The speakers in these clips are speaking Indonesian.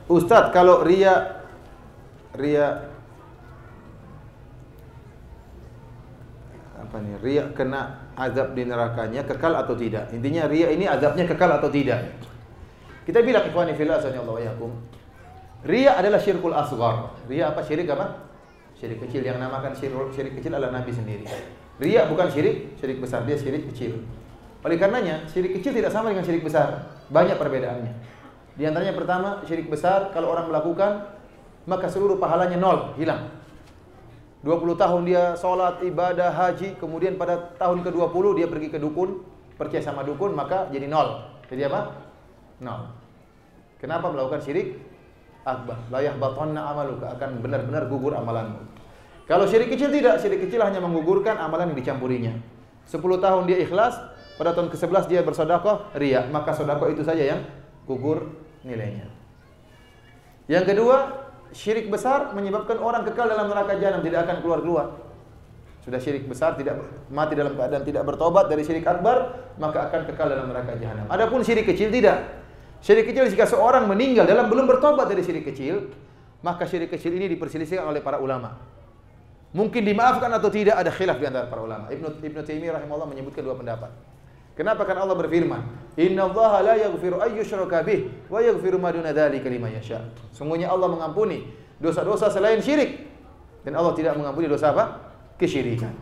Ustadz, kalau ria apa nih? Ria kena azab di nerakanya kekal atau tidak? Intinya ria ini azabnya kekal atau tidak? Kita bilang ikhwani fillah sanallahu wa yakum. Ria adalah syirkul asghar. Ria apa? Syirik apa? Syirik kecil. Yang namakan syirik kecil adalah Nabi sendiri. Ria bukan syirik besar, dia syirik kecil. Oleh karenanya, syirik kecil tidak sama dengan syirik besar. Banyak perbedaannya. Di antaranya pertama, syirik besar kalau orang melakukan maka seluruh pahalanya nol, hilang. 20 tahun dia sholat, ibadah, haji, kemudian pada tahun ke-20 dia pergi ke dukun, percaya sama dukun, maka jadi nol. Jadi apa? Nol. Kenapa melakukan syirik akbar? La yahbatanna amaluka, akan benar-benar gugur amalanmu. Kalau syirik kecil tidak, syirik kecil hanya menggugurkan amalan yang dicampurinya. 10 tahun dia ikhlas, pada tahun ke-11 dia bersedekah, riya, maka sedekah itu saja yang gugur nilainya. Yang kedua, syirik besar menyebabkan orang kekal dalam neraka jahanam, tidak akan keluar-keluar. Sudah syirik besar, tidak mati dalam keadaan tidak bertobat dari syirik akbar, maka akan kekal dalam neraka jahanam. Adapun syirik kecil tidak. Syirik kecil jika seorang meninggal dalam belum bertobat dari syirik kecil, maka syirik kecil ini diperselisihkan oleh para ulama. Mungkin dimaafkan atau tidak, ada khilaf di antara para ulama. Ibnu Taimiyah rahimahullah menyebutkan dua pendapat. Kenapa? Karena Allah berfirman, "Innallaha la yaghfiru ay yushraka bih wa yaghfiru ma duna dzalika liman yasha." Sungguhnya Allah mengampuni dosa-dosa selain syirik, dan Allah tidak mengampuni dosa apa? Kesyirikan.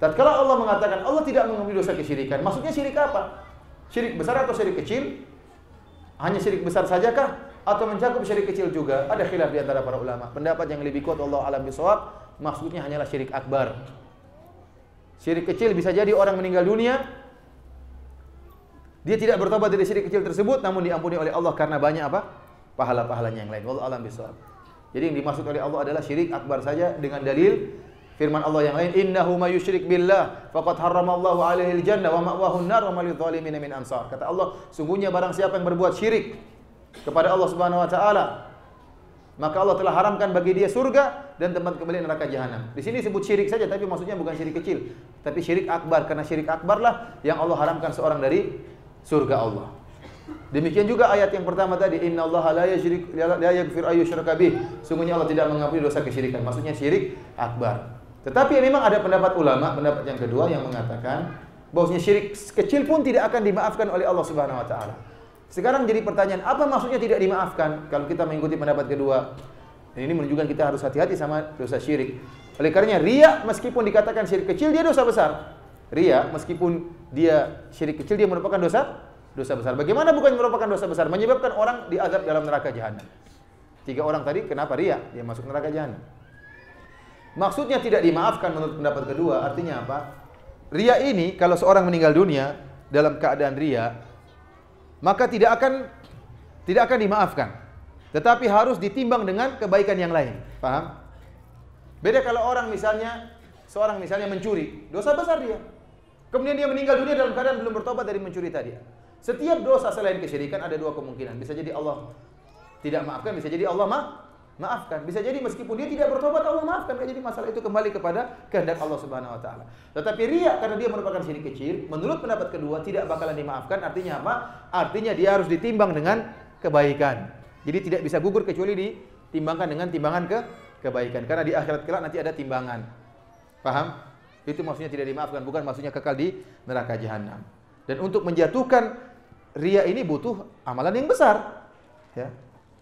Tatkala Allah mengatakan Allah tidak mengampuni dosa kesyirikan, maksudnya syirik apa? Syirik besar atau syirik kecil? Hanya syirik besar sajakah atau mencakup syirik kecil juga? Ada khilaf di antara para ulama. Pendapat yang lebih kuat Allah alam bisawab, maksudnya hanyalah syirik akbar. Syirik kecil bisa jadi orang meninggal dunia, dia tidak bertobat dari syirik kecil tersebut, namun diampuni oleh Allah karena banyak apa? Pahala-pahalanya yang lain. Wallahu alam bisawab. Jadi yang dimaksud oleh Allah adalah syirik akbar saja dengan dalil firman Allah yang lain, "Innahu may yusyrik billah faqad harramallahu 'alaihi al-jannah wa ma'wahu an-nar wa ma lidh-dhalimin min ansar." Kata Allah, sungguhnya barang siapa yang berbuat syirik kepada Allah Subhanahu wa taala, maka Allah telah haramkan bagi dia surga dan tempat kembali neraka jahanam. Di sini disebut syirik saja, tapi maksudnya bukan syirik kecil, tapi syirik akbar, karena syirik akbarlah yang Allah haramkan seorang dari surga Allah. Demikian juga ayat yang pertama tadi, "Innallaha la yaghfiru ay yushraka bih." Sungguhnya Allah tidak mengampuni dosa kesyirikan. Maksudnya syirik akbar. Tetapi memang ada pendapat ulama, pendapat yang kedua yang mengatakan bahwasanya syirik kecil pun tidak akan dimaafkan oleh Allah Subhanahu wa taala. Sekarang jadi pertanyaan, apa maksudnya tidak dimaafkan kalau kita mengikuti pendapat kedua? Dan ini menunjukkan kita harus hati-hati sama dosa syirik. Oleh karenanya riya meskipun dikatakan syirik kecil, dia dosa besar. Riya meskipun dia syirik kecil, dia merupakan dosa besar. Bagaimana bukan merupakan dosa besar? Menyebabkan orang diazab dalam neraka jahanam. 3 orang tadi kenapa riya? Dia masuk neraka jahanam. Maksudnya tidak dimaafkan menurut pendapat kedua, artinya apa? Riya ini kalau seorang meninggal dunia dalam keadaan riya, maka tidak akan dimaafkan. Tetapi harus ditimbang dengan kebaikan yang lain. Paham? Beda kalau seorang misalnya mencuri, dosa besar dia. Kemudian dia meninggal dunia dalam keadaan belum bertobat dari mencuri tadi. Setiap dosa selain kesyirikan ada 2 kemungkinan. Bisa jadi Allah tidak maafkan, bisa jadi Allah maafkan. Bisa jadi meskipun dia tidak bertobat Allah maafkan. Jadi masalah itu kembali kepada kehendak Allah Subhanahu wa taala. Tetapi riya karena dia merupakan syirik kecil, menurut pendapat kedua tidak bakalan dimaafkan. Artinya apa? Artinya dia harus ditimbang dengan kebaikan. Jadi tidak bisa gugur kecuali ditimbangkan dengan timbangan kebaikan. Karena di akhirat kelak nanti ada timbangan. Paham? Itu maksudnya tidak dimaafkan, bukan maksudnya kekal di neraka jahanam. Dan untuk menjatuhkan riya ini butuh amalan yang besar. Ya.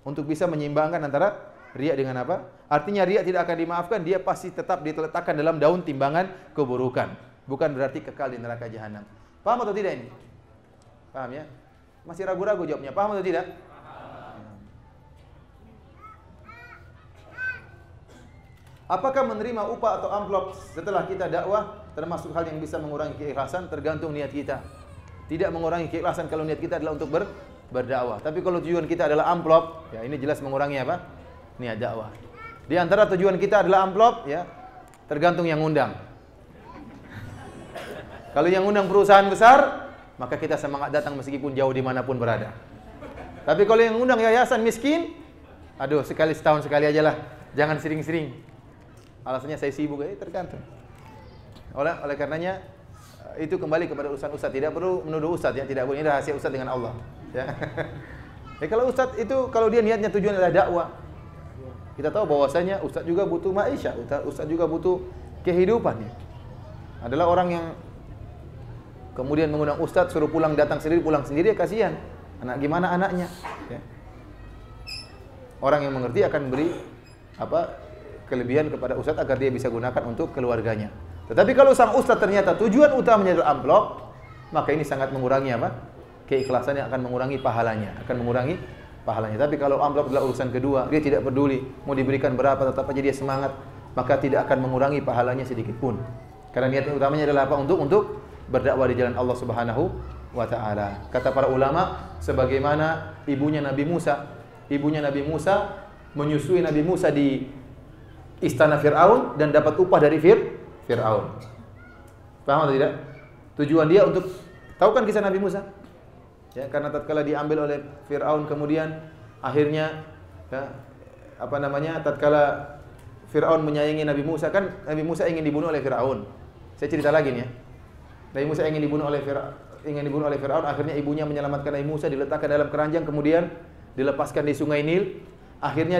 Untuk bisa menyeimbangkan antara riya dengan apa? Artinya riya tidak akan dimaafkan, dia pasti tetap diletakkan dalam daun timbangan keburukan. Bukan berarti kekal di neraka jahanam. Paham atau tidak ini? Paham ya? Masih ragu-ragu jawabnya. Paham atau tidak? Apakah menerima upah atau amplop setelah kita dakwah termasuk hal yang bisa mengurangi keikhlasan? Tergantung niat kita. Tidak mengurangi keikhlasan kalau niat kita adalah untuk berdakwah. Tapi kalau tujuan kita adalah amplop, ya ini jelas mengurangi apa? Niat dakwah. Di antara tujuan kita adalah amplop, ya tergantung yang undang. Kalau yang undang perusahaan besar, maka kita semangat datang meskipun jauh dimanapun berada. Tapi kalau yang undang yayasan miskin, aduh sekali setahun sekali aja lah, jangan sering-sering. Alasannya saya sibuk, tergantung. Oleh karenanya itu kembali kepada urusan ustaz. Tidak perlu menuduh ustaz, ya tidak boleh. Ini rahasia ustaz dengan Allah. Ya. Kalau ustadz itu, kalau dia niatnya tujuan adalah dakwah, kita tahu bahwasanya ustadz juga butuh maisha, ustadz juga butuh kehidupan ya. Adalah orang yang kemudian mengundang ustadz, suruh pulang pulang sendiri, ya kasihan. Gimana anaknya? Ya. Orang yang mengerti akan beri kelebihan kepada ustadz agar dia bisa gunakan untuk keluarganya. Tetapi kalau sang ustadz ternyata tujuan utamanya adalah amplop, maka ini sangat mengurangi keikhlasan, yang akan mengurangi pahalanya, Tapi kalau amplop adalah urusan kedua, dia tidak peduli mau diberikan berapa, tetap aja dia semangat, maka tidak akan mengurangi pahalanya sedikit pun. Karena niat utamanya adalah apa? Untuk berdakwah di jalan Allah Subhanahu wa taala. Kata para ulama, sebagaimana ibunya Nabi Musa menyusui Nabi Musa di istana Fir'aun dan dapat upah dari Fir'aun. Paham atau tidak? Tujuan dia untuk, tahu kan kisah Nabi Musa? Ya, karena tatkala diambil oleh Fir'aun, kemudian akhirnya tatkala Fir'aun menyayangi Nabi Musa, kan Nabi Musa ingin dibunuh oleh Fir'aun. Saya cerita lagi nih ya. Nabi Musa ingin dibunuh oleh Fir'aun, akhirnya ibunya menyelamatkan Nabi Musa, diletakkan dalam keranjang, kemudian dilepaskan di Sungai Nil, akhirnya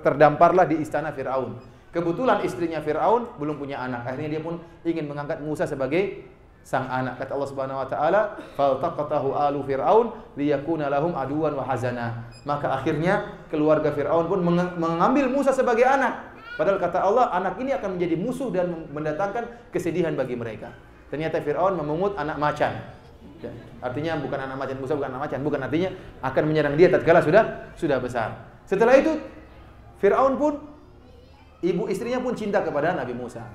terdamparlah di istana Fir'aun. Kebetulan istrinya Fir'aun belum punya anak, akhirnya dia pun ingin mengangkat Musa sebagai sang anak. Kata Allah Subhanahu wa taala, "Faltaqatahu alu Fir'aun liyakuna lahum aduwan wa hazana." Maka akhirnya keluarga Fir'aun pun mengambil Musa sebagai anak. Padahal kata Allah, anak ini akan menjadi musuh dan mendatangkan kesedihan bagi mereka. Ternyata Fir'aun memungut anak macan. Artinya bukan anak macan, Musa bukan anak macan, bukan, artinya akan menyerang dia tatkala sudah besar. Setelah itu Fir'aun pun, istrinya pun cinta kepada Nabi Musa.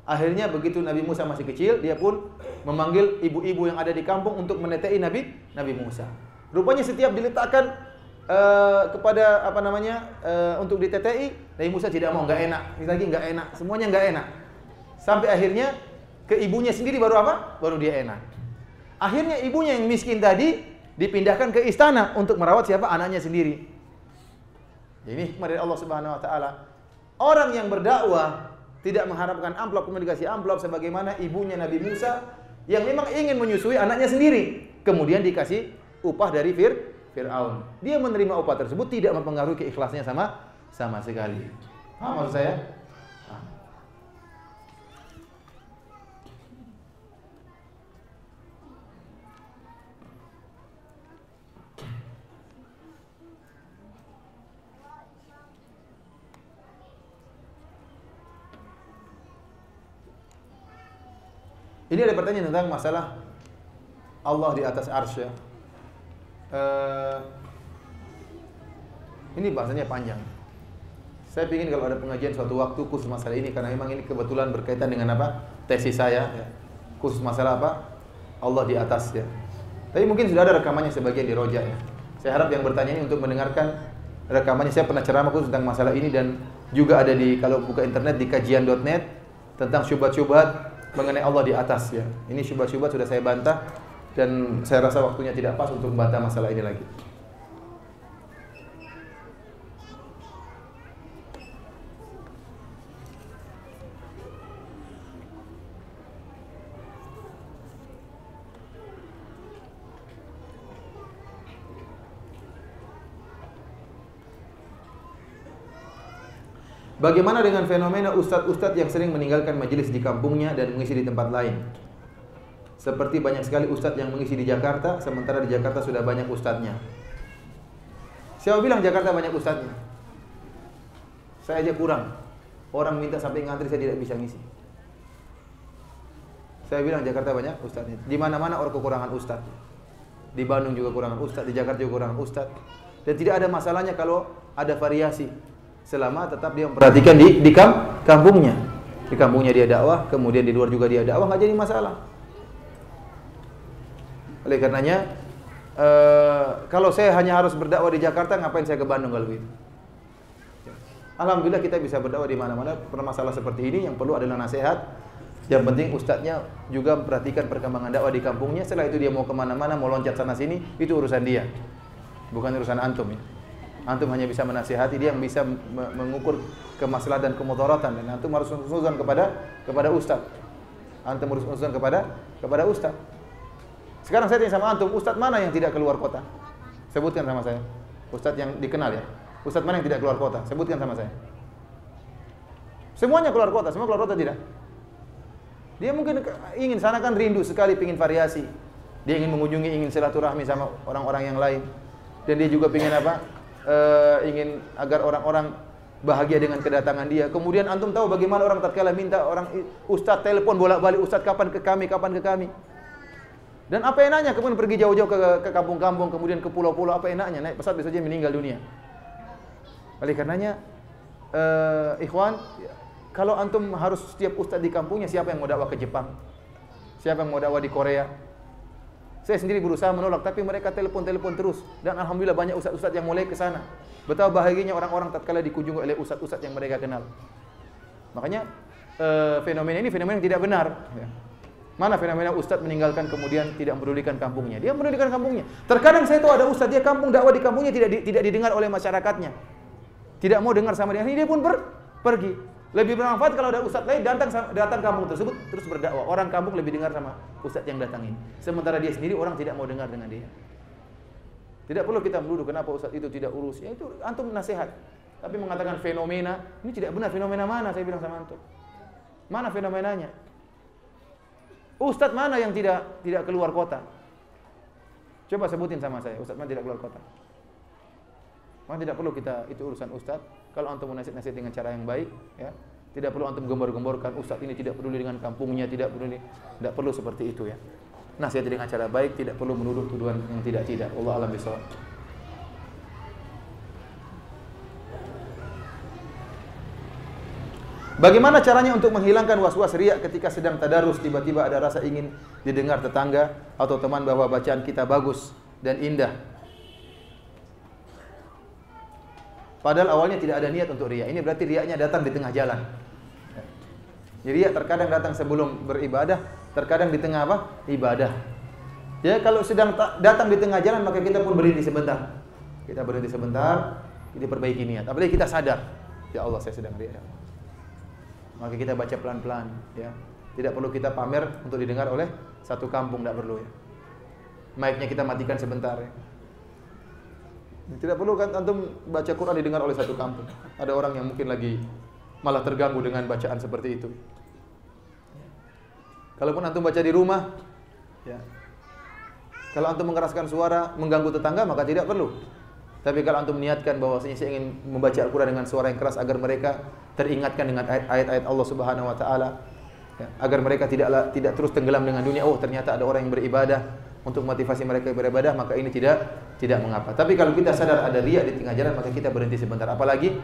Akhirnya begitu Nabi Musa masih kecil, dia pun memanggil ibu-ibu yang ada di kampung untuk menetei Nabi Musa. Rupanya setiap diletakkan untuk ditetei, Nabi Musa tidak mau, nggak enak, semuanya nggak enak. Sampai akhirnya ke ibunya sendiri baru dia enak. Akhirnya ibunya yang miskin tadi dipindahkan ke istana untuk merawat anaknya sendiri. Ini hikmah dari Allah Subhanahu wa taala. Orang yang berdakwah tidak mengharapkan amplop, kemudian dikasih amplop, sebagaimana ibunya Nabi Musa yang memang ingin menyusui anaknya sendiri, kemudian dikasih upah dari Fir'aun. Dia menerima upah tersebut, tidak mempengaruhi keikhlasannya sama sekali. Paham maksud saya? Ini ada pertanyaan tentang masalah Allah di atas arsy. Ini bahasanya panjang. Saya ingin kalau ada pengajian suatu waktu khusus masalah ini, karena memang ini kebetulan berkaitan dengan tesis saya. Khusus masalah Allah di atas ya. Tapi mungkin sudah ada rekamannya sebagian di Roja ya. Saya harap yang bertanya ini untuk mendengarkan rekamannya. Saya pernah ceramah khusus tentang masalah ini, dan juga ada kalau buka internet di kajian.net tentang syubhat-syubhat mengenai Allah di atas ya. Ini syubhat-syubhat sudah saya bantah, dan saya rasa waktunya tidak pas untuk membantah masalah ini lagi. Bagaimana dengan fenomena ustadz-ustadz yang sering meninggalkan majelis di kampungnya dan mengisi di tempat lain? Seperti banyak sekali ustadz yang mengisi di Jakarta, sementara di Jakarta sudah banyak ustadznya. Siapa bilang Jakarta banyak ustadznya? Saya aja kurang. Orang minta sampai ngantri, saya tidak bisa ngisi. Saya bilang Jakarta banyak ustadznya. Di mana-mana orang kekurangan ustadz. Di Bandung juga kurangan ustadz, di Jakarta juga kurangan ustadz. Dan tidak ada masalahnya kalau ada variasi, selama tetap dia memperhatikan di kampungnya. Di kampungnya dia dakwah, kemudian di luar juga dia dakwah, nggak jadi masalah. Oleh karenanya, kalau saya hanya harus berdakwah di Jakarta, ngapain saya ke Bandung kalau begitu? Alhamdulillah kita bisa berdakwah di mana-mana. Permasalahan seperti ini yang perlu adalah nasihat. Yang penting ustadznya juga memperhatikan perkembangan dakwah di kampungnya. Setelah itu dia mau kemana-mana, mau loncat sana sini, itu urusan dia, bukan urusan antum ya. Antum hanya bisa menasihati, dia yang bisa mengukur kemaslahatan dan kemudaratan, dan antum harus urusan kepada ustaz. Antum harus urusan kepada ustaz. Sekarang saya tanya sama antum, ustadz mana yang tidak keluar kota? Sebutkan sama saya. Ustadz yang dikenal ya. Ustadz mana yang tidak keluar kota? Sebutkan sama saya. Semuanya keluar kota, semua keluar kota tidak? Dia mungkin ingin, sana kan rindu sekali, ingin variasi. Dia ingin mengunjungi, ingin silaturahmi sama orang-orang yang lain. Dan dia juga ingin apa? Ingin agar orang-orang bahagia dengan kedatangan dia. Kemudian antum tahu bagaimana orang tatkala minta orang ustadz telepon bolak-balik, ustadz kapan ke kami, kapan ke kami. Dan apa enaknya kemudian pergi jauh-jauh ke kampung-kampung, kemudian ke pulau-pulau, apa enaknya naik pesawat besok saja meninggal dunia. Oleh karenanya ikhwan, kalau antum harus setiap ustadz di kampungnya, siapa yang mau dakwah ke Jepang? Siapa yang mau dakwah di Korea? Saya sendiri berusaha menolak, tapi mereka telepon-telepon terus. Dan alhamdulillah banyak ustadz-ustadz yang mulai ke sana. Betapa bahagianya orang-orang tatkala dikunjungi oleh ustadz-ustadz yang mereka kenal. Makanya fenomena ini fenomena yang tidak benar. Mana fenomena ustadz meninggalkan kemudian tidak mempedulikan kampungnya? Dia mempedulikan kampungnya. Terkadang saya tahu ada ustadz dia kampung dakwah di kampungnya tidak didengar oleh masyarakatnya. Tidak mau dengar sama dia. Dia pun pergi. Lebih bermanfaat kalau ada ustadz lain datang kampung tersebut terus berdakwah. Orang kampung lebih dengar sama ustadz yang datang ini. Sementara dia sendiri orang tidak mau dengar dengan dia. Tidak perlu kita menuduh kenapa ustadz itu tidak urus. Ya itu antum nasihat. Tapi mengatakan fenomena, ini tidak benar. Fenomena mana saya bilang sama antum? Mana fenomenanya? Ustadz mana yang tidak keluar kota? Coba sebutin sama saya, ustadz mana tidak keluar kota? Maka tidak perlu kita, itu urusan ustadz. Kalau antum nasihat-nasihat dengan cara yang baik, ya, tidak perlu antum gembor-gemborkan ustadz ini tidak peduli dengan kampungnya, tidak perlu seperti itu ya. Nasihat dengan cara baik, tidak perlu menuduh tuduhan yang tidak. Allah a'lam bishawab. Bagaimana caranya untuk menghilangkan was-was riya ketika sedang tadarus, tiba-tiba ada rasa ingin didengar tetangga atau teman bahwa bacaan kita bagus dan indah. Padahal awalnya tidak ada niat untuk riya. Ini berarti riyanya datang di tengah jalan. Riya terkadang datang sebelum beribadah, terkadang di tengah apa? Ibadah. Ya, kalau sedang datang di tengah jalan maka kita pun berhenti sebentar. Kita berhenti sebentar, kita perbaiki niat. Apalagi kita sadar, ya Allah saya sedang riya. Maka kita baca pelan-pelan, ya. Tidak perlu kita pamer untuk didengar oleh satu kampung, tidak perlu ya. Mic-nya kita matikan sebentar ya. Tidak perlu kan antum baca Quran didengar oleh satu kampung. Ada orang yang mungkin lagi malah terganggu dengan bacaan seperti itu. Kalaupun antum baca di rumah, ya. Kalau antum mengeraskan suara mengganggu tetangga maka tidak perlu. Tapi kalau antum niatkan bahwasanya saya ingin membaca Al-Quran dengan suara yang keras agar mereka teringatkan dengan ayat-ayat Allah Subhanahu wa taala, ya, agar mereka tidak terus tenggelam dengan dunia. Oh, ternyata ada orang yang beribadah, untuk motivasi mereka beribadah, maka ini tidak mengapa. Tapi kalau kita sadar ada riya di tengah jalan, maka kita berhenti sebentar. Apalagi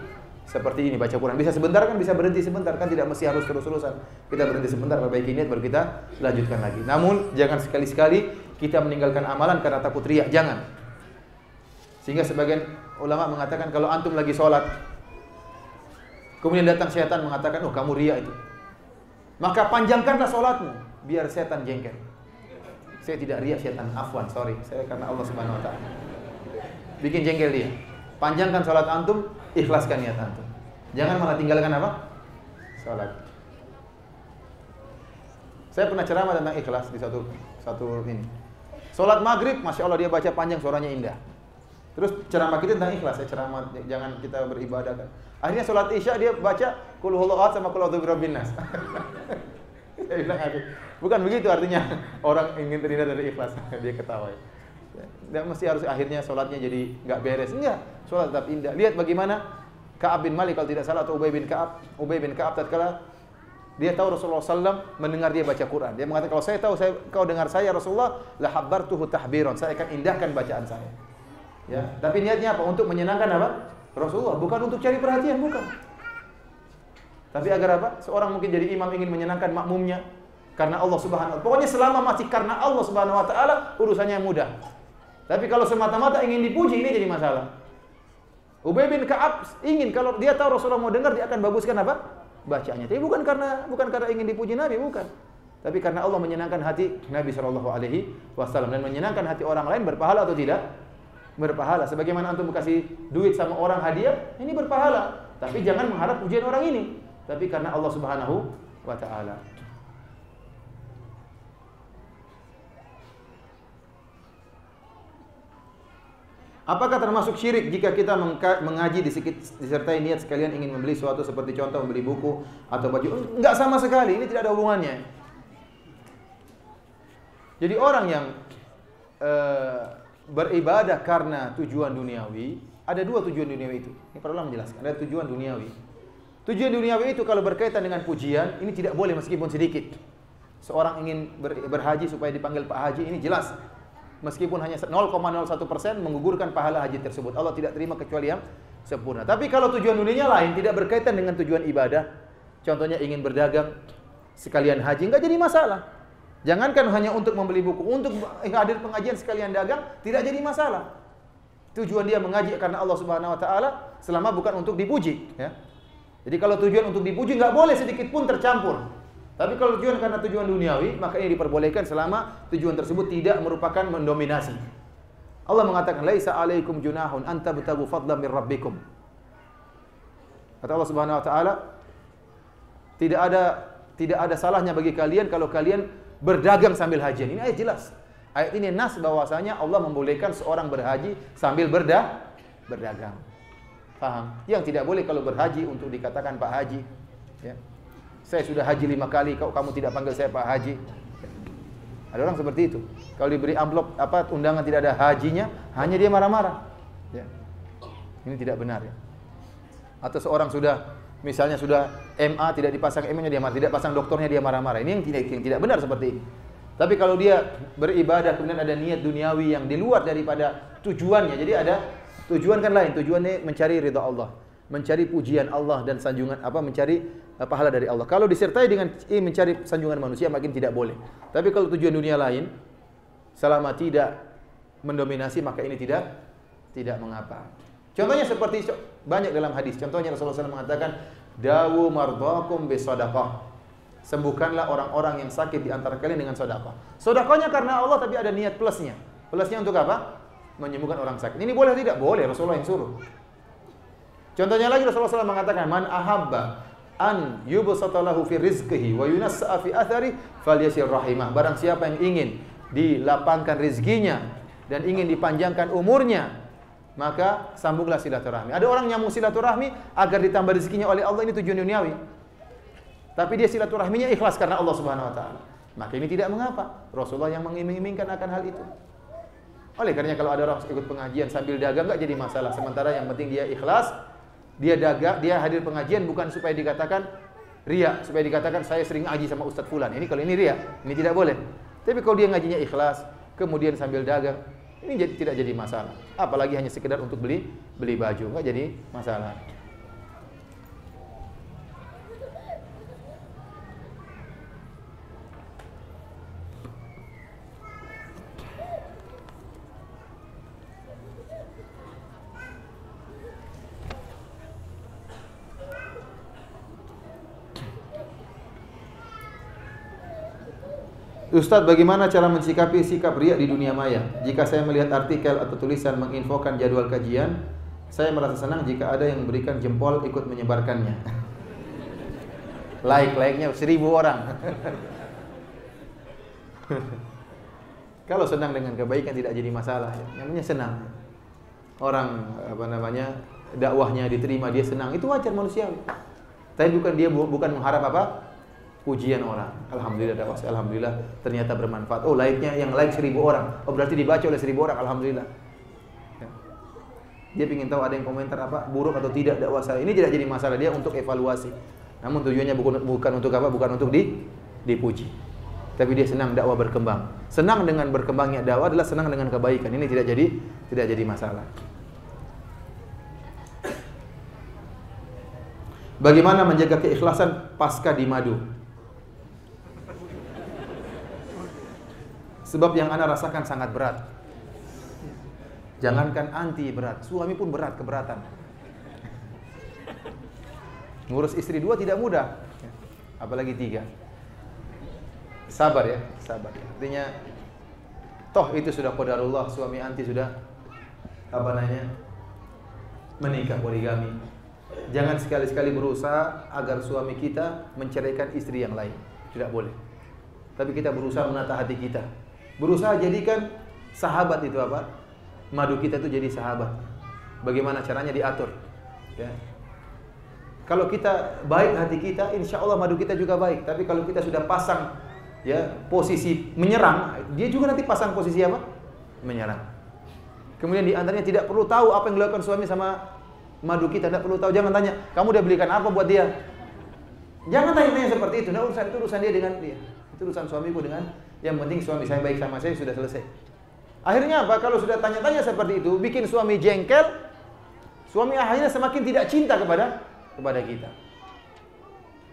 seperti ini baca Quran, bisa sebentar kan, bisa berhenti sebentar kan, tidak mesti harus terus-terusan. Kita berhenti sebentar, perbaiki niat baru kita lanjutkan lagi. Namun jangan sekali-sekali kita meninggalkan amalan karena takut riya, jangan. Sehingga sebagian ulama mengatakan kalau antum lagi sholat, kemudian datang syaitan mengatakan, oh kamu riya itu, maka panjangkanlah sholatmu biar setan jengkel. Saya tidak riya, syaitan afwan, sorry, saya karena Allah Subhanahu wa taala. Bikin jengkel dia. Panjangkan sholat antum, ikhlaskan niat antum. Jangan malah tinggalkan apa? Sholat. Saya pernah ceramah tentang ikhlas di satu ini. Sholat maghrib, masya Allah dia baca panjang, suaranya indah. Terus ceramah kita tentang ikhlas, saya ceramah jangan kita beribadah kan. Akhirnya sholat isya dia baca qul huwallahu ahad sama qul a'udzu birabbin nas. Saya bilang, bukan begitu artinya orang ingin terhindar dari ikhlas. Dia ketawa. Tidak mesti harus akhirnya sholatnya jadi nggak beres. Enggak, sholat tetap indah. Lihat bagaimana Ka'ab bin Malik kalau tidak salah atau Ubay bin Ka'ab tatkala dia tahu Rasulullah SAW mendengar dia baca Quran. Dia mengatakan kalau saya tahu kau dengar saya Rasulullah, la habbartuhu tahbiran. Saya akan indahkan bacaan saya. Ya, tapi niatnya apa? Untuk menyenangkan apa? Rasulullah, bukan untuk cari perhatian, bukan. Tapi agar apa? Seorang mungkin jadi imam ingin menyenangkan makmumnya karena Allah Subhanahu wa taala. Pokoknya selama masih karena Allah Subhanahu wa taala, urusannya mudah. Tapi kalau semata-mata ingin dipuji, ini jadi masalah. Ubay bin Ka'ab ingin kalau dia tahu Rasulullah mau dengar, dia akan baguskan apa? Bacaannya. Tapi bukan karena ingin dipuji Nabi, bukan. Tapi karena Allah menyenangkan hati Nabi sallallahu alaihi wasallam dan menyenangkan hati orang lain, berpahala atau tidak? Berpahala. Sebagaimana antum kasih duit sama orang hadiah, ini berpahala. Tapi jangan mengharap pujian orang ini. Tapi karena Allah Subhanahu wa taala. Apakah termasuk syirik jika kita mengaji disertai niat sekalian ingin membeli sesuatu seperti contoh membeli buku atau baju? Enggak sama sekali, ini tidak ada hubungannya. Jadi orang yang beribadah karena tujuan duniawi, ada dua tujuan duniawi itu. Ini para ulama menjelaskan, ada tujuan duniawi. Tujuan duniawi itu kalau berkaitan dengan pujian, ini tidak boleh meskipun sedikit. Seorang ingin berhaji supaya dipanggil Pak Haji, ini jelas. Meskipun hanya 0,01% menggugurkan pahala haji tersebut. Allah tidak terima kecuali yang sempurna. Tapi kalau tujuan dunianya lain, tidak berkaitan dengan tujuan ibadah. Contohnya ingin berdagang sekalian haji, enggak jadi masalah. Jangankan hanya untuk membeli buku, untuk hadir pengajian sekalian dagang, tidak jadi masalah. Tujuan dia mengaji karena Allah Subhanahu wa taala selama bukan untuk dipuji, ya. Jadi kalau tujuan untuk dipuji enggak boleh sedikit pun tercampur. Tapi kalau tujuan karena tujuan duniawi, maka ini diperbolehkan selama tujuan tersebut tidak merupakan mendominasi. Allah mengatakan, "Laisa 'alaikum junahun an tabtagu fadlan min rabbikum." Kata Allah Subhanahu wa taala, tidak ada salahnya bagi kalian kalau kalian berdagang sambil hajian. Ini ayat jelas. Ayat ini nas bahwasanya Allah membolehkan seorang berhaji sambil berdagang. Paham? Yang tidak boleh kalau berhaji untuk dikatakan Pak Haji, ya. Saya sudah haji 5 kali, kamu tidak panggil saya Pak Haji. Ada orang seperti itu. Kalau diberi amplop undangan tidak ada hajinya, hanya dia marah-marah. Ya. Ini tidak benar, ya. Atau seorang misalnya sudah MA tidak dipasang MA-nya dia marah, tidak pasang doktornya dia marah-marah. Ini yang tidak benar seperti ini. Tapi kalau dia beribadah kemudian ada niat duniawi yang di luar daripada tujuannya. Jadi ada tujuan kan lain, tujuannya mencari ridha Allah, mencari pujian Allah dan sanjungan mencari pahala dari Allah. Kalau disertai dengan mencari sanjungan manusia makin tidak boleh. Tapi kalau tujuan dunia lain selama tidak mendominasi maka ini tidak mengapa. Contohnya seperti banyak dalam hadis. Contohnya Rasulullah SAW mengatakan, "Dawu mardhakum bisadaqah." Sembuhkanlah orang-orang yang sakit di antara kalian dengan sedekah. Sedekahnya karena Allah tapi ada niat plusnya. Plusnya untuk apa? Menyembuhkan orang sakit. Ini boleh tidak? Boleh, Rasulullah yang suruh. Contohnya lagi Rasulullah SAW mengatakan, "Man ahabba an yubsata lahu fi rizqihi wa yunassa fi athari falyasir rahimah." Barang siapa yang ingin dilapangkan rezekinya dan ingin dipanjangkan umurnya, maka sambunglah silaturahmi. Ada orang nyambung silaturahmi agar ditambah rezekinya oleh Allah, ini tujuan duniawi. Tapi dia silaturahminya ikhlas karena Allah Subhanahu wa taala. Maka ini tidak mengapa. Rasulullah yang mengiming-imingkan akan hal itu. Oleh karenanya kalau ada orang ikut pengajian sambil dagang enggak jadi masalah. Sementara yang penting dia ikhlas. Dia dagang, dia hadir pengajian bukan supaya dikatakan riya, supaya dikatakan saya sering ngaji sama Ustadz Fulan. Ini kalau ini riya, ini tidak boleh. Tapi kalau dia ngajinya ikhlas, kemudian sambil dagang, ini tidak jadi masalah. Apalagi hanya sekedar untuk beli baju, enggak jadi masalah. Ustadz, bagaimana cara mensikapi sikap riya di dunia maya? Jika saya melihat artikel atau tulisan menginfokan jadwal kajian, saya merasa senang jika ada yang memberikan jempol ikut menyebarkannya. Like-nya 1000 orang. Kalau senang dengan kebaikan tidak jadi masalah, ya. Namanya senang. Orang dakwahnya diterima, dia senang, itu wajar manusiawi. Tapi bukan mengharap pujian orang. Alhamdulillah dakwah saya, alhamdulillah ternyata bermanfaat. Oh, like-nya yang like 1000 orang. Oh, berarti dibaca oleh 1000 orang. Alhamdulillah. Ya. Dia ingin tahu ada yang komentar buruk atau tidak dakwah saya. Ini tidak jadi masalah, dia untuk evaluasi. Namun tujuannya bukan untuk Bukan untuk dipuji. Tapi dia senang dakwah berkembang. Senang dengan berkembangnya dakwah adalah senang dengan kebaikan. Ini tidak jadi masalah. Bagaimana menjaga keikhlasan pasca di madu? Sebab yang Anda rasakan sangat berat. Jangankan anti berat, suami pun keberatan. Ngurus istri 2 tidak mudah, apalagi 3. Sabar ya, sabar. Artinya, toh itu sudah qadarullah, suami anti sudah menikah poligami. Jangan sekali-sekali berusaha agar suami kita menceraikan istri yang lain. Tidak boleh. Tapi kita berusaha menata hati kita. Berusaha jadikan sahabat itu madu kita itu jadi sahabat. Bagaimana caranya diatur? Ya. Kalau kita baik hati kita, insya Allah madu kita juga baik. Tapi kalau kita sudah pasang ya posisi menyerang, dia juga nanti pasang posisi apa? Menyerang. Kemudian di antaranya tidak perlu tahu apa yang dilakukan suami sama madu kita, tidak perlu tahu. Jangan tanya, kamu udah belikan apa buat dia? Jangan tanya-tanya seperti itu. Nah, itu urusan dia dengan dia. Itu urusan suamiku dengan, yang penting suami saya baik sama saya, sudah selesai. Akhirnya apa? Kalau sudah tanya-tanya seperti itu, bikin suami jengkel, suami akhirnya semakin tidak cinta kepada kita.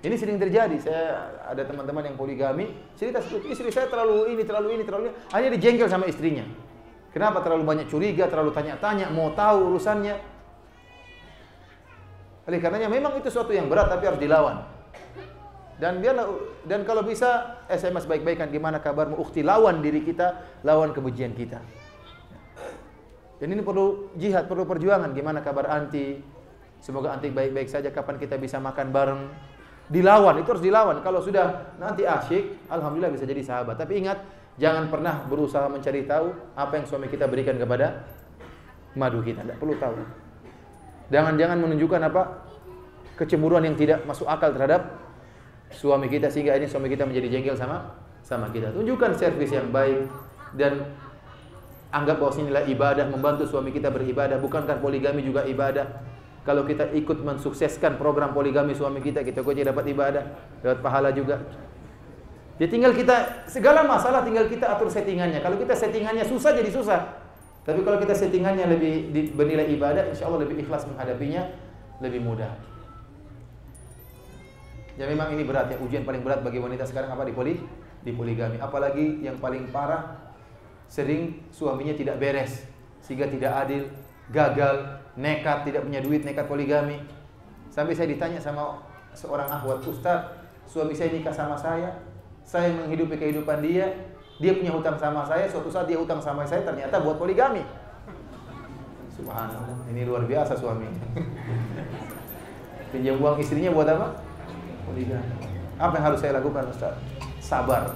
Ini sering terjadi. Saya ada teman-teman yang poligami, cerita istri saya terlalu ini, akhirnya dijengkel sama istrinya. Kenapa? Terlalu banyak curiga, terlalu tanya-tanya, mau tahu urusannya. Oleh karenanya memang itu suatu yang berat, tapi harus dilawan. Dan kalau bisa SMS baik-baikan, gimana kabarmu ukhti, lawan diri kita, lawan kebencian kita. Dan ini perlu jihad, perlu perjuangan. Gimana kabar anti? Semoga anti baik-baik saja. Kapan kita bisa makan bareng? Dilawan, itu harus dilawan. Kalau sudah nanti asyik, alhamdulillah bisa jadi sahabat. Tapi ingat, jangan pernah berusaha mencari tahu apa yang suami kita berikan kepada madu kita. Tidak perlu tahu. Jangan menunjukkan apa kecemburuan yang tidak masuk akal terhadap suami kita, sehingga ini suami kita menjadi jengkel sama kita. Tunjukkan servis yang baik dan anggap bahwa inilah ibadah, membantu suami kita beribadah. Bukankah poligami juga ibadah? Kalau kita ikut mensukseskan program poligami suami kita kok dapat ibadah, dapat pahala juga. Ya tinggal kita, segala masalah tinggal kita atur settingannya. Kalau kita settingannya susah, jadi susah. Tapi kalau kita settingannya lebih bernilai ibadah, insya Allah lebih ikhlas menghadapinya, lebih mudah. Ya memang ini berat ya, ujian paling berat bagi wanita sekarang apa? Di poligami. Apalagi yang paling parah, sering suaminya tidak beres, sehingga tidak adil, gagal, nekat, tidak punya duit, nekat poligami. Sampai saya ditanya sama seorang akhwat, Ustaz, suami saya nikah sama saya menghidupi kehidupan dia punya hutang sama saya, suatu saat dia hutang sama saya, ternyata buat poligami. Subhanallah, ini luar biasa suami. Pinjam uang istrinya buat apa? Poligami. Apa yang harus saya lakukan, Ustaz? Sabar.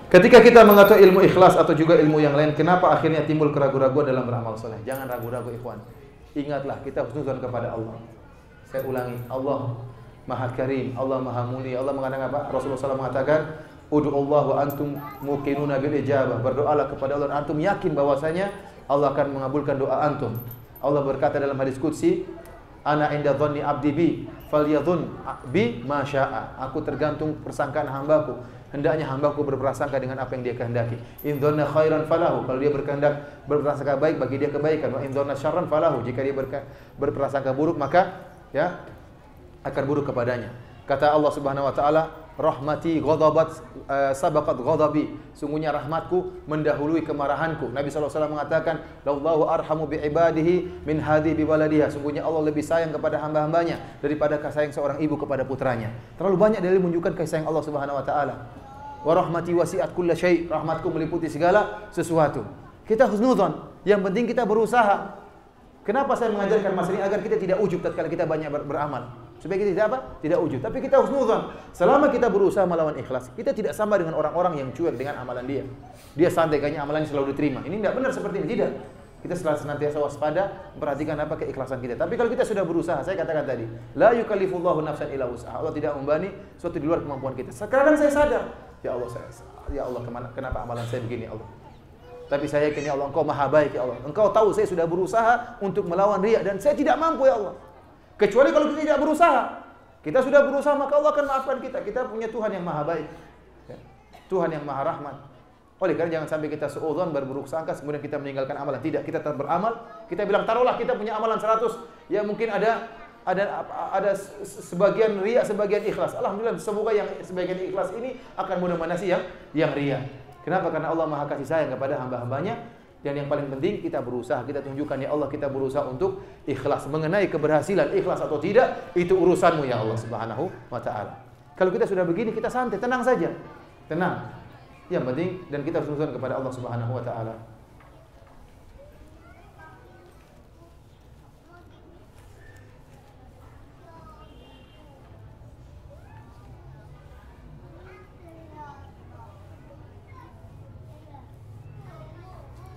Ketika kita mengatur ilmu ikhlas atau juga ilmu yang lain, kenapa akhirnya timbul keraguan-raguan dalam beramal soleh? Jangan ragu-ragu, ikhwan. Ingatlah, kita husnuzan kepada Allah. Saya ulangi, Allah Maha Karim, Allah Maha Mulia. Allah mengatakan apa? Rasulullah SAW mengatakan, "Ud'ullah wa antum muqinuna bil ijabah." Berdoalah kepada Allah, antum yakin bahwasanya Allah akan mengabulkan doa antum. Allah berkata dalam hadis qudsi, "Ana inda dhanni 'abdi bi, falyadhun bi ma syaa." Aku tergantung persangkaan hambaku. Hendaknya hambaku berprasangka dengan apa yang dia kehendaki. In dhanna khairan falahu. Kalau dia berkehendak berprasangka baik, bagi dia kebaikan. Wa in dhanna syarran falahu. Jika dia berprasangka buruk, maka ya akan buruk kepadanya. Kata Allah Subhanahu wa taala, "Rahmati ghadabat sabaqat ghadabi." Sungguhnya rahmatku mendahului kemarahanku. Nabi sallallahu alaihi wasallam mengatakan, "Wallahu arhamu bi ibadihi min hadhi bi waladiha." Sungguhnya Allah lebih sayang kepada hamba-hambanya daripada kasih sayang seorang ibu kepada putranya. Terlalu banyak dalil menunjukkan kasih sayang Allah Subhanahu wa taala. Wa rahmati wasi'at kulla syai'. Rahmatku meliputi segala sesuatu. Kita husnudzon, yang penting kita berusaha. Kenapa saya mengajarkan masalah ini? Agar kita tidak ujub tatkala kita banyak beramal. Supaya kita tidak apa? Tidak ujub. Tapi kita husnudzon. Selama kita berusaha melawan ikhlas, kita tidak sama dengan orang-orang yang cuek dengan amalan dia. Dia santai, kayaknya amalannya selalu diterima. Ini tidak benar seperti ini. Tidak. Kita senantiasa waspada, memperhatikan apa keikhlasan kita. Tapi kalau kita sudah berusaha, saya katakan tadi, la yukallifullahu nafsan illa wus'aha. Allah tidak membebani sesuatu di luar kemampuan kita. Sekarang saya sadar, ya Allah, kenapa amalan saya begini, ya Allah? Tapi saya yakin, ya Allah, Engkau Maha baik, ya Allah. Engkau tahu saya sudah berusaha untuk melawan riya dan saya tidak mampu, ya Allah. Kecuali kalau kita tidak berusaha. Kita sudah berusaha, maka Allah akan maafkan kita. Kita punya Tuhan yang Maha baik, ya. Tuhan yang Maha rahmat. Oleh karena jangan sampai kita seudon berburuk sangka kemudian kita meninggalkan amalan. Tidak, kita tetap beramal. Kita bilang, taruhlah kita punya amalan 100, ya mungkin ada sebagian riya, sebagian ikhlas. Alhamdulillah, semoga yang sebagian ikhlas ini akan menemani yang riya. Kenapa? Karena Allah Maha kasih sayang kepada hamba-hambanya. Dan yang paling penting kita berusaha, kita tunjukkan, ya Allah, kita berusaha untuk ikhlas. Mengenai keberhasilan ikhlas atau tidak, itu urusanmu, ya Allah Subhanahu wa ta'ala. Kalau kita sudah begini, kita santai, tenang saja. Tenang. Yang penting, dan kita harus bersyukur kepada Allah Subhanahu wa ta'ala.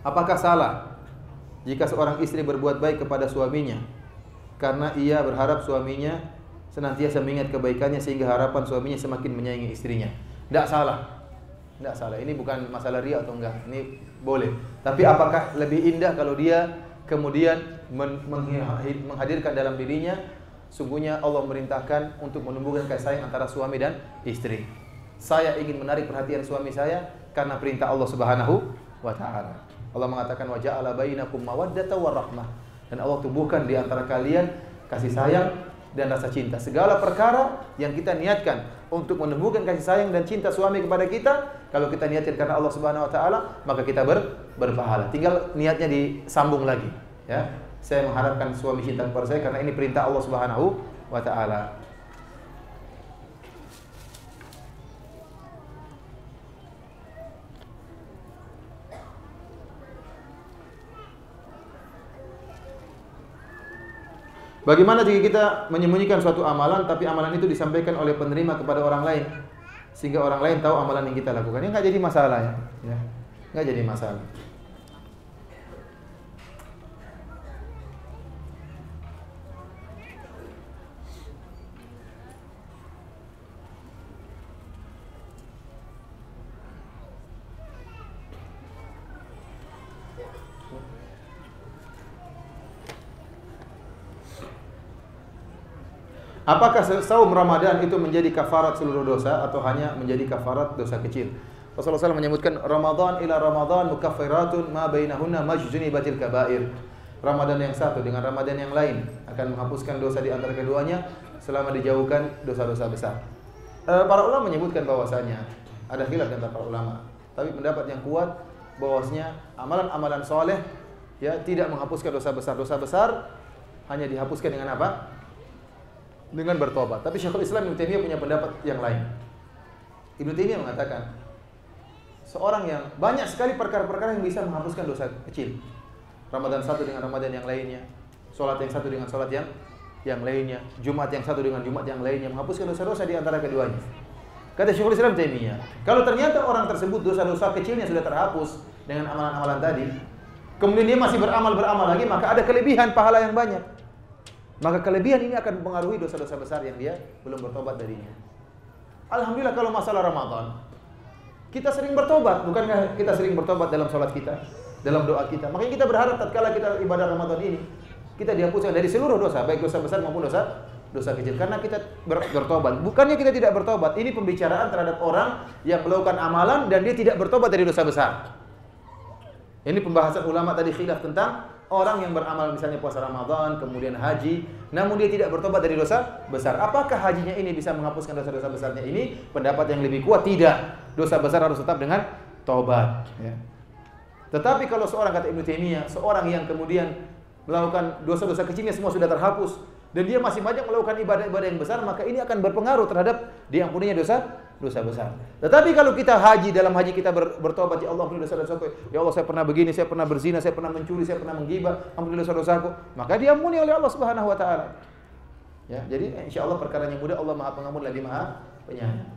Apakah salah jika seorang istri berbuat baik kepada suaminya karena ia berharap suaminya senantiasa mengingat kebaikannya sehingga harapan suaminya semakin menyayangi istrinya? Tidak salah. Tidak salah. Ini bukan masalah ria atau enggak. Ini boleh. Tapi apakah lebih indah kalau dia kemudian menghadirkan dalam dirinya, sungguhnya Allah merintahkan untuk menumbuhkan kasih sayang antara suami dan istri. Saya ingin menarik perhatian suami saya karena perintah Allah Subhanahu wa taala. Allah mengatakan wa ja'ala bainakum mawaddatan warahmah. Dan Allah tumbuhkan di antara kalian kasih sayang dan rasa cinta. Segala perkara yang kita niatkan untuk menumbuhkan kasih sayang dan cinta suami kepada kita, kalau kita niatkan karena Allah Subhanahu wa taala, maka kita berpahala. Tinggal niatnya disambung lagi, ya. Saya mengharapkan suami cinta kepada saya karena ini perintah Allah Subhanahu wa taala. Bagaimana jika kita menyembunyikan suatu amalan, tapi amalan itu disampaikan oleh penerima kepada orang lain, sehingga orang lain tahu amalan yang kita lakukan? Ini nggak jadi masalah, ya. Nggak jadi masalah. Apakah saum Ramadan itu menjadi kafarat seluruh dosa atau hanya menjadi kafarat dosa kecil? Rasulullah SAW menyebutkan Ramadan ila Ramadan mukaffiratun ma bainahunna majtunibatil kabair. Ramadan yang satu dengan Ramadan yang lain akan menghapuskan dosa di antara keduanya selama dijauhkan dosa-dosa besar. Para ulama menyebutkan bahwasanya ada khilaf antara para ulama, tapi pendapat yang kuat bahwasanya amalan-amalan soleh ya tidak menghapuskan dosa besar. Dosa besar hanya dihapuskan dengan apa? Dengan bertobat. Tapi Syekhul Islam Ibnu Taimiyah punya pendapat yang lain. Ibnu Taimiyah mengatakan seorang yang banyak sekali perkara-perkara yang bisa menghapuskan dosa kecil. Ramadan satu dengan Ramadan yang lainnya, salat yang satu dengan salat yang lainnya, Jumat yang satu dengan Jumat yang lainnya, menghapuskan dosa-dosa di antara keduanya. Kata Syekhul Islam Taimiyah, kalau ternyata orang tersebut dosa-dosa kecilnya sudah terhapus dengan amalan-amalan tadi, kemudian dia masih beramal lagi, maka ada kelebihan pahala yang banyak. Maka kelebihan ini akan mempengaruhi dosa-dosa besar yang dia belum bertobat darinya. Alhamdulillah kalau masalah Ramadan, kita sering bertobat. Bukankah kita sering bertobat dalam sholat kita, dalam doa kita? Makanya kita berharap tatkala kita ibadah Ramadan ini, kita dihapuskan dari seluruh dosa, baik dosa besar maupun dosa kecil. Karena kita bertobat. Bukannya kita tidak bertobat. Ini pembicaraan terhadap orang yang melakukan amalan dan dia tidak bertobat dari dosa besar. Ini pembahasan ulama tadi khilaf tentang orang yang beramal misalnya puasa Ramadan, kemudian haji, namun dia tidak bertobat dari dosa besar. Apakah hajinya ini bisa menghapuskan dosa-dosa besarnya ini? Pendapat yang lebih kuat tidak. Dosa besar harus tetap dengan taubat. Ya. Tetapi kalau seorang, kata Ibnu Taimiyah, seorang yang kemudian melakukan dosa-dosa kecilnya semua sudah terhapus dan dia masih banyak melakukan ibadah-ibadah yang besar, maka ini akan berpengaruh terhadap diampuninya dosa besar. Tetapi kalau kita haji, dalam haji kita bertobat, ya Allah ampuni dosa-dosaku. Ya Allah, saya pernah begini, saya pernah berzina, saya pernah mencuri, saya pernah menggibah, ampuni dosa-dosaku. Maka diampuni oleh Allah Subhanahu wa taala. Ya, jadi insyaallah perkaranya mudah, Allah Maha Pengampun lagi Maha Penyayang.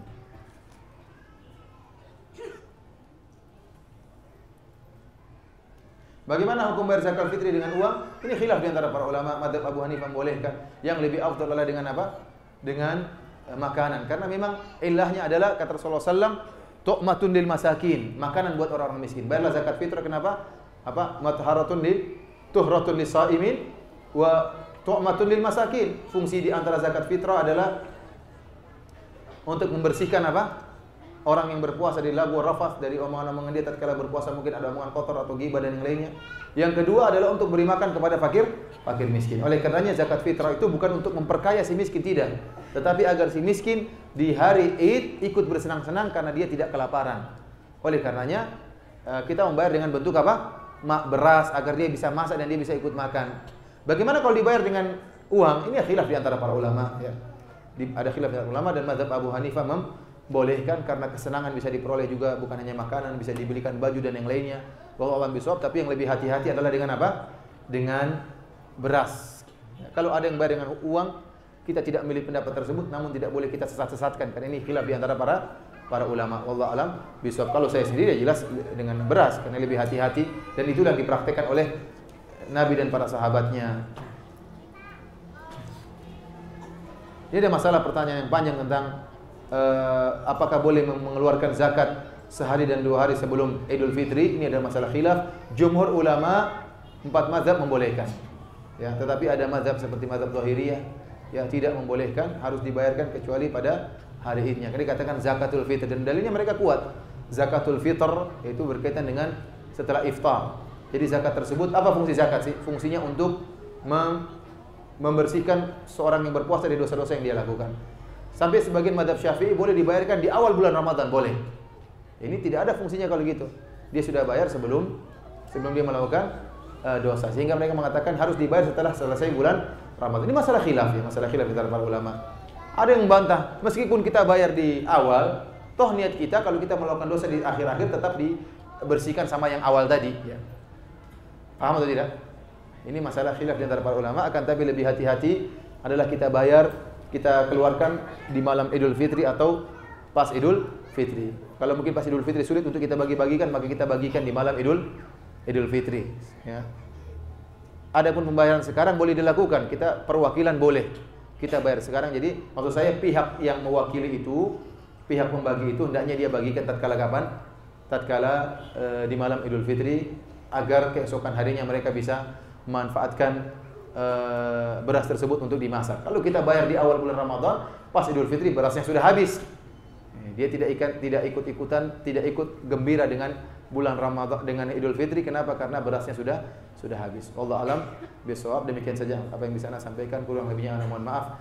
Bagaimana hukum bayar zakat fitri dengan uang? Ini khilaf di antara para ulama. Madzhab Abu Hanifah membolehkan. Yang lebih afdal adalah dengan apa? Dengan makanan. Karena memang ilahnya adalah kata Rasulullah SAW, tu'matun lil masakin, makanan buat orang-orang miskin. Bayarlah zakat fitrah. Kenapa? Apa? Tuhratun lis shaimin wa tu'matun lil masakin. Fungsi di antara zakat fitrah adalah untuk membersihkan apa? Orang yang berpuasa dari lagu rafas, dari omongan-omongan dia tatkala berpuasa mungkin ada omongan kotor atau ghibah dan yang lainnya. Yang kedua adalah untuk beri makan kepada fakir miskin. Oleh karenanya zakat fitrah itu bukan untuk memperkaya si miskin, tidak, tetapi agar si miskin di hari Id ikut bersenang-senang karena dia tidak kelaparan. Oleh karenanya kita membayar dengan bentuk apa? Beras, agar dia bisa masak dan dia bisa ikut makan. Bagaimana kalau dibayar dengan uang? Ini khilaf di antara para ulama, ya. Ada khilaf di antara ulama, dan mazhab Abu Hanifah membolehkan karena kesenangan bisa diperoleh juga, bukan hanya makanan, bisa dibelikan baju dan yang lainnya. Wallahu a'lam bishawab. Tapi yang lebih hati-hati adalah dengan apa? Dengan beras. Ya, kalau ada yang bayar dengan uang, kita tidak memilih pendapat tersebut, namun tidak boleh kita sesat-sesatkan karena ini khilaf di antara para para ulama. Wallahu alam bisawab. Kalau saya sendiri ya jelas dengan beras karena lebih hati-hati dan itulah yang dipraktekkan oleh Nabi dan para sahabatnya. Ini ada masalah pertanyaan yang panjang tentang apakah boleh mengeluarkan zakat sehari dan 2 hari sebelum Idul Fitri. Ini ada masalah khilaf. Jumhur ulama 4 mazhab membolehkan. Ya, tetapi ada mazhab seperti mazhab Zahiriyah ya tidak membolehkan, harus dibayarkan kecuali pada hari idnya. Jadi dikatakan zakatul fitr dan dalilnya mereka kuat. Zakatul fitr itu berkaitan dengan setelah iftar. Jadi zakat tersebut apa fungsi zakat sih? Fungsinya untuk membersihkan seorang yang berpuasa dari dosa-dosa yang dia lakukan. Sampai sebagian mazhab Syafi'i boleh dibayarkan di awal bulan Ramadan, boleh. Ini tidak ada fungsinya kalau gitu. Dia sudah bayar sebelum dia melakukan dosa. Sehingga mereka mengatakan harus dibayar setelah selesai bulan Ramadan. Ini masalah khilaf ya, masalah khilaf di antara para ulama. Ada yang membantah, meskipun kita bayar di awal, toh niat kita kalau kita melakukan dosa di akhir-akhir tetap dibersihkan sama yang awal tadi. Ya. Paham atau tidak? Ini masalah khilaf di antara para ulama. Akan tapi lebih hati-hati adalah kita bayar, kita keluarkan di malam Idul Fitri atau pas Idul Fitri. Kalau mungkin pas Idul Fitri sulit untuk kita bagi-bagikan, maka kita bagikan di malam Idul Fitri. Ya. Adapun pembayaran sekarang boleh dilakukan, kita perwakilan boleh kita bayar sekarang. Jadi maksud saya pihak yang mewakili itu, pihak pembagi itu hendaknya dia bagikan tatkala kapan? Tatkala di malam Idul Fitri agar keesokan harinya mereka bisa memanfaatkan beras tersebut untuk dimasak. Kalau kita bayar di awal bulan Ramadan, pas Idul Fitri berasnya sudah habis. Dia tidak ikut-ikutan, tidak ikut gembira dengan bulan Ramadan, dengan Idul Fitri. Kenapa? Karena berasnya sudah habis. Wallahu alam bisawab. Demikian saja apa yang bisa Anda sampaikan. Kurang lebihnya Anda mohon maaf.